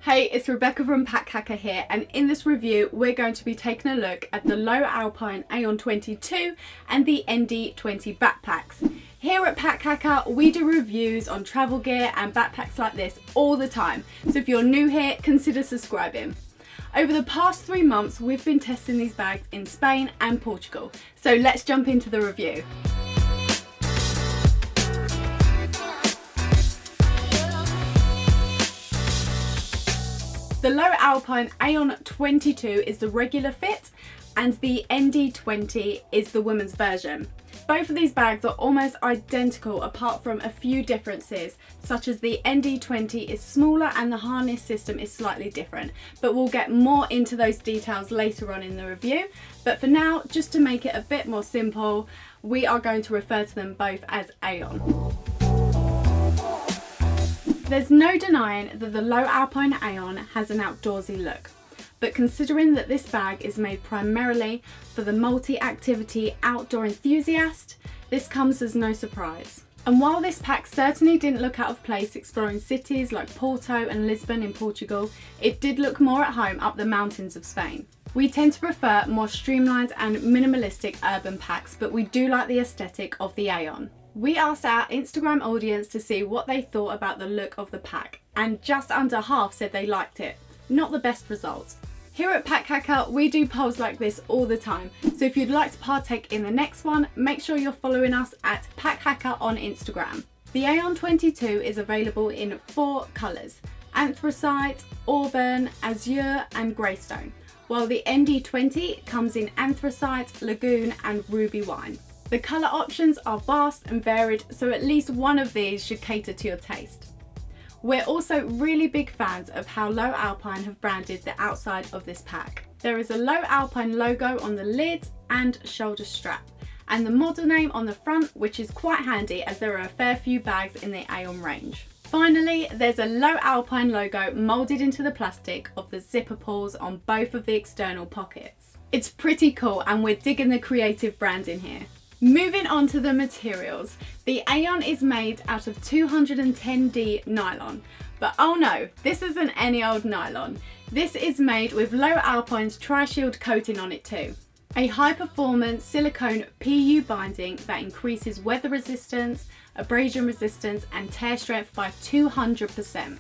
Hey, it's Rebecca from Pack Hacker here, and in this review we're going to be taking a look at the Lowe Alpine Aeon 22 and the ND20 backpacks. Here at Pack Hacker we do reviews on travel gear and backpacks like this all the time, so if you're new here, consider subscribing. Over the past 3 months we've been testing these bags in Spain and Portugal, so let's jump into the review. The Lowe Alpine Aeon 22 is the regular fit and the ND20 is the women's version. Both of these bags are almost identical apart from a few differences, such as the ND20 is smaller and the harness system is slightly different, but we'll get more into those details later on in the review. But for now, just to make it a bit more simple, we are going to refer to them both as Aeon. There's no denying that the Lowe Alpine Aeon has an outdoorsy look, but considering that this bag is made primarily for the multi-activity outdoor enthusiast, this comes as no surprise. And while this pack certainly didn't look out of place exploring cities like Porto and Lisbon in Portugal, it did look more at home up the mountains of Spain. We tend to prefer more streamlined and minimalistic urban packs, but we do like the aesthetic of the Aeon. We asked our Instagram audience to see what they thought about the look of the pack, and just under half said they liked it. Not the best result. Here at Pack Hacker, we do polls like this all the time, so if you'd like to partake in the next one, make sure you're following us at Pack Hacker on Instagram. The Aeon 22 is available in 4 colours: anthracite, auburn, azure and greystone, while the ND20 comes in anthracite, lagoon and ruby wine. The colour options are vast and varied, so at least one of these should cater to your taste. We're also really big fans of how Lowe Alpine have branded the outside of this pack. There is a Lowe Alpine logo on the lid and shoulder strap, and the model name on the front, which is quite handy as there are a fair few bags in the Aeon range. Finally, there's a Lowe Alpine logo moulded into the plastic of the zipper pulls on both of the external pockets. It's pretty cool and we're digging the creative branding here. Moving on to the materials, the Aeon is made out of 210D nylon, but oh no, this isn't any old nylon. This is made with Lowe Alpine's Tri-Shield coating on it too. A high performance silicone PU binding that increases weather resistance, abrasion resistance and tear strength by 200%.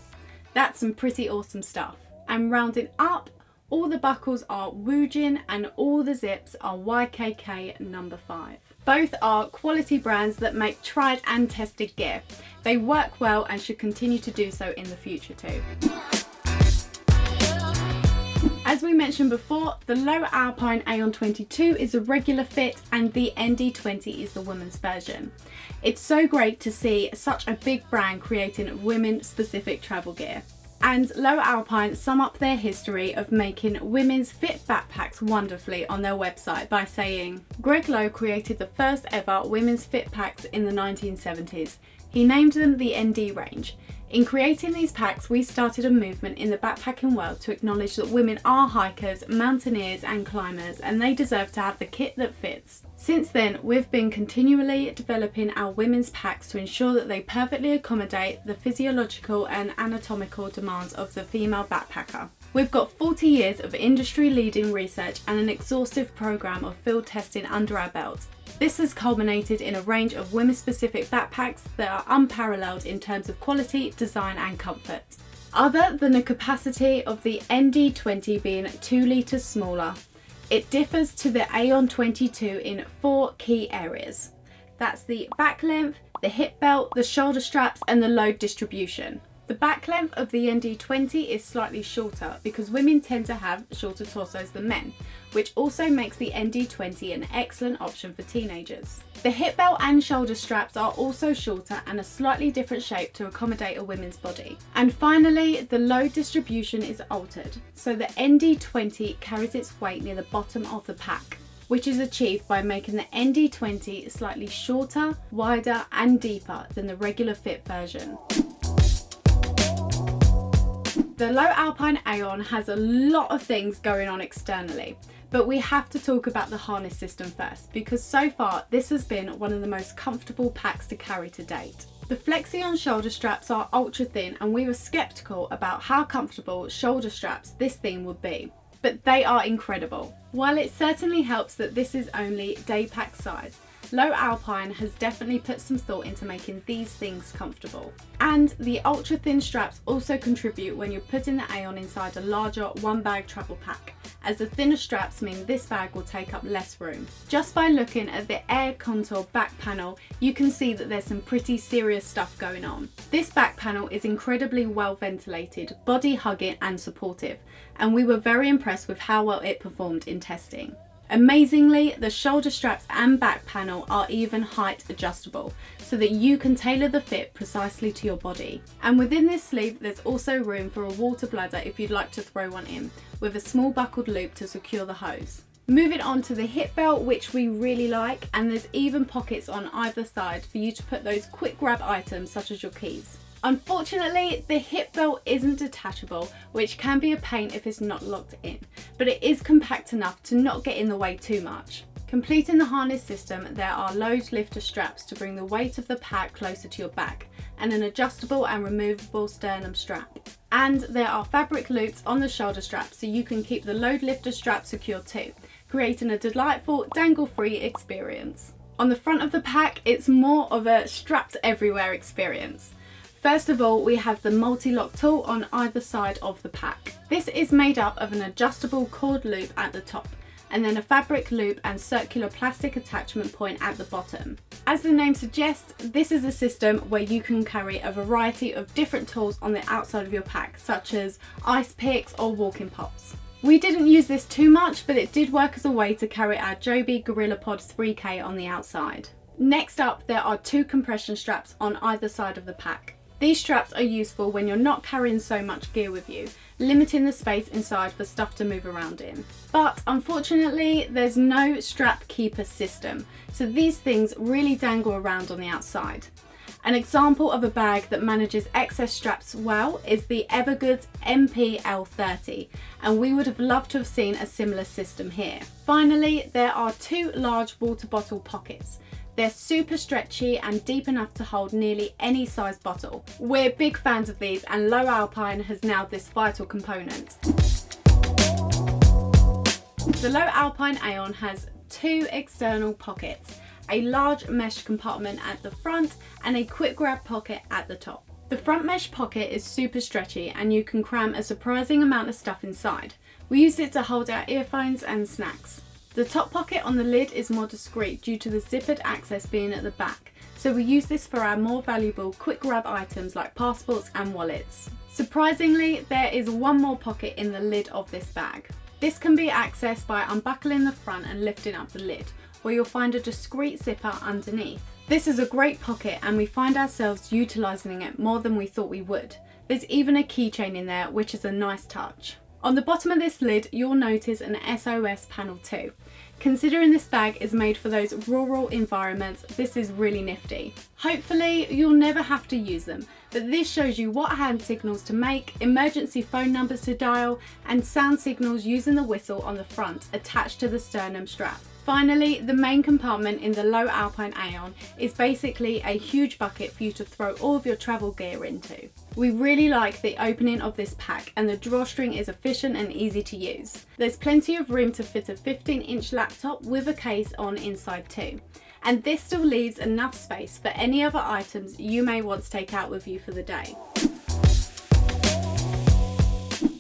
That's some pretty awesome stuff. And rounding up, all the buckles are Woojin and all the zips are YKK number 5. Both are quality brands that make tried and tested gear. They work well and should continue to do so in the future too. As we mentioned before, the Lowe Alpine Aeon 22 is a regular fit and the ND20 is the women's version. It's so great to see such a big brand creating women specific travel gear. And Lowe Alpine sum up their history of making women's fit backpacks wonderfully on their website by saying, Greg Lowe created the first ever women's fit packs in the 1970s. He named them the ND range. In creating these packs, we started a movement in the backpacking world to acknowledge that women are hikers, mountaineers and climbers, and they deserve to have the kit that fits. Since then, we've been continually developing our women's packs to ensure that they perfectly accommodate the physiological and anatomical demands of the female backpacker. We've got 40 years of industry-leading research and an exhaustive program of field testing under our belt. This has culminated in a range of women-specific backpacks that are unparalleled in terms of quality, design and comfort. Other than the capacity of the ND20 being 2 litres smaller, it differs to the Aeon 22 in 4 key areas. That's the back length, the hip belt, the shoulder straps and the load distribution. The back length of the ND20 is slightly shorter because women tend to have shorter torsos than men, which also makes the ND20 an excellent option for teenagers. The hip belt and shoulder straps are also shorter and a slightly different shape to accommodate a woman's body. And finally, the load distribution is altered, so the ND20 carries its weight near the bottom of the pack, which is achieved by making the ND20 slightly shorter, wider and deeper than the regular fit version. The Lowe Alpine Aeon has a lot of things going on externally, but we have to talk about the harness system first because so far this has been one of the most comfortable packs to carry to date. The Flexion shoulder straps are ultra thin and we were skeptical about how comfortable shoulder straps this thing would be, but they are incredible. While it certainly helps that this is only day pack size, Lowe Alpine has definitely put some thought into making these things comfortable. And the ultra thin straps also contribute when you're putting the Aeon inside a larger one bag travel pack, as the thinner straps mean this bag will take up less room. Just by looking at the Air Contour back panel, you can see that there's some pretty serious stuff going on. This back panel is incredibly well ventilated, body hugging and supportive, and we were very impressed with how well it performed in testing. Amazingly, the shoulder straps and back panel are even height adjustable, so that you can tailor the fit precisely to your body. And within this sleeve, there's also room for a water bladder if you'd like to throw one in, with a small buckled loop to secure the hose. Moving on to the hip belt, which we really like, and there's even pockets on either side for you to put those quick grab items such as your keys. Unfortunately, the hip belt isn't detachable, which can be a pain if it's not locked in, but it is compact enough to not get in the way too much. Completing the harness system, there are load lifter straps to bring the weight of the pack closer to your back, and an adjustable and removable sternum strap. And there are fabric loops on the shoulder strap so you can keep the load lifter strap secure too, creating a delightful dangle-free experience. On the front of the pack, it's more of a strapped everywhere experience. First of all, we have the multi-lock tool on either side of the pack. This is made up of an adjustable cord loop at the top, and then a fabric loop and circular plastic attachment point at the bottom. As the name suggests, this is a system where you can carry a variety of different tools on the outside of your pack, such as ice picks or walking poles. We didn't use this too much, but it did work as a way to carry our Joby GorillaPod 3K on the outside. Next up, there are two compression straps on either side of the pack. These straps are useful when you're not carrying so much gear with you, limiting the space inside for stuff to move around in. But unfortunately, there's no strap keeper system, so these things really dangle around on the outside. An example of a bag that manages excess straps well is the Evergoods MPL30, and we would have loved to have seen a similar system here. Finally, there are two large water bottle pockets. They're super stretchy and deep enough to hold nearly any size bottle. We're big fans of these, and Lowe Alpine has nailed this vital component. The Lowe Alpine Aeon has two external pockets, a large mesh compartment at the front and a quick grab pocket at the top. The front mesh pocket is super stretchy and you can cram a surprising amount of stuff inside. We used it to hold our earphones and snacks. The top pocket on the lid is more discreet due to the zippered access being at the back, so we use this for our more valuable quick grab items like passports and wallets. Surprisingly, there is one more pocket in the lid of this bag. This can be accessed by unbuckling the front and lifting up the lid, where you'll find a discreet zipper underneath. This is a great pocket and we find ourselves utilising it more than we thought we would. There's even a keychain in there, which is a nice touch. On the bottom of this lid, you'll notice an SOS panel too. Considering this bag is made for those rural environments, this is really nifty. Hopefully, you'll never have to use them, but this shows you what hand signals to make, emergency phone numbers to dial, and sound signals using the whistle on the front attached to the sternum strap. Finally, the main compartment in the Lowe Alpine Aeon is basically a huge bucket for you to throw all of your travel gear into. We really like the opening of this pack, and the drawstring is efficient and easy to use. There's plenty of room to fit a 15-inch laptop with a case on inside too. And this still leaves enough space for any other items you may want to take out with you for the day.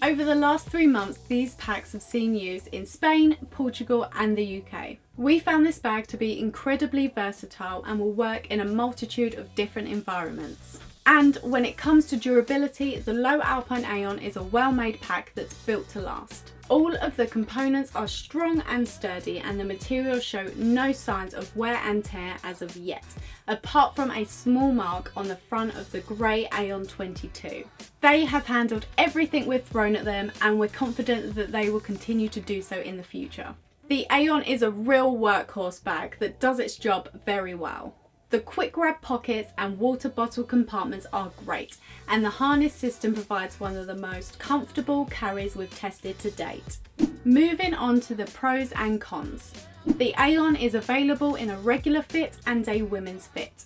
Over the last 3 months, these packs have seen use in Spain, Portugal and the UK. We found this bag to be incredibly versatile and will work in a multitude of different environments. And when it comes to durability, the Lowe Alpine Aeon is a well-made pack that's built to last. All of the components are strong and sturdy, and the materials show no signs of wear and tear as of yet, apart from a small mark on the front of the grey ND20. They have handled everything we've thrown at them, and we're confident that they will continue to do so in the future. The Aeon is a real workhorse bag that does its job very well. The quick grab pockets and water bottle compartments are great, and the harness system provides one of the most comfortable carries we've tested to date. Moving on to the pros and cons. The Aeon is available in a regular fit and a women's fit.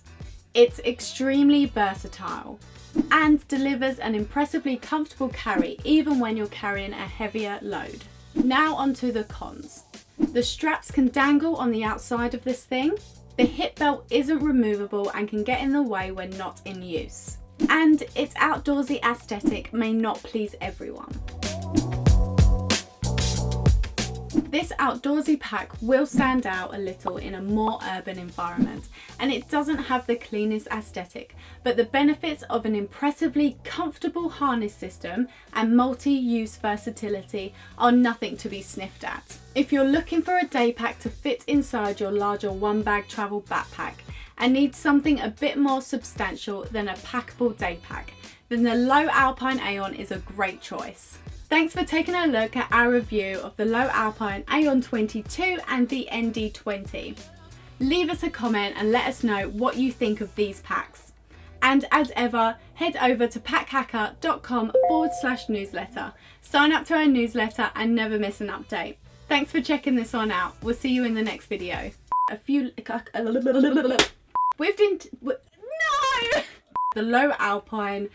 It's extremely versatile and delivers an impressively comfortable carry even when you're carrying a heavier load. Now onto the cons. The straps can dangle on the outside of this thing. The hip belt isn't removable and can get in the way when not in use. And its outdoorsy aesthetic may not please everyone. This outdoorsy pack will stand out a little in a more urban environment, and it doesn't have the cleanest aesthetic, but the benefits of an impressively comfortable harness system and multi-use versatility are nothing to be sniffed at. If you're looking for a day pack to fit inside your larger one bag travel backpack and need something a bit more substantial than a packable day pack, then the Lowe Alpine Aeon is a great choice. Thanks for taking a look at our review of the Lowe Alpine Aeon 22 and the ND20. Leave us a comment and let us know what you think of these packs. And as ever, head over to packhacker.com/newsletter. Sign up to our newsletter and never miss an update. Thanks for checking this one out. We'll see you in the next video. No! The Lowe Alpine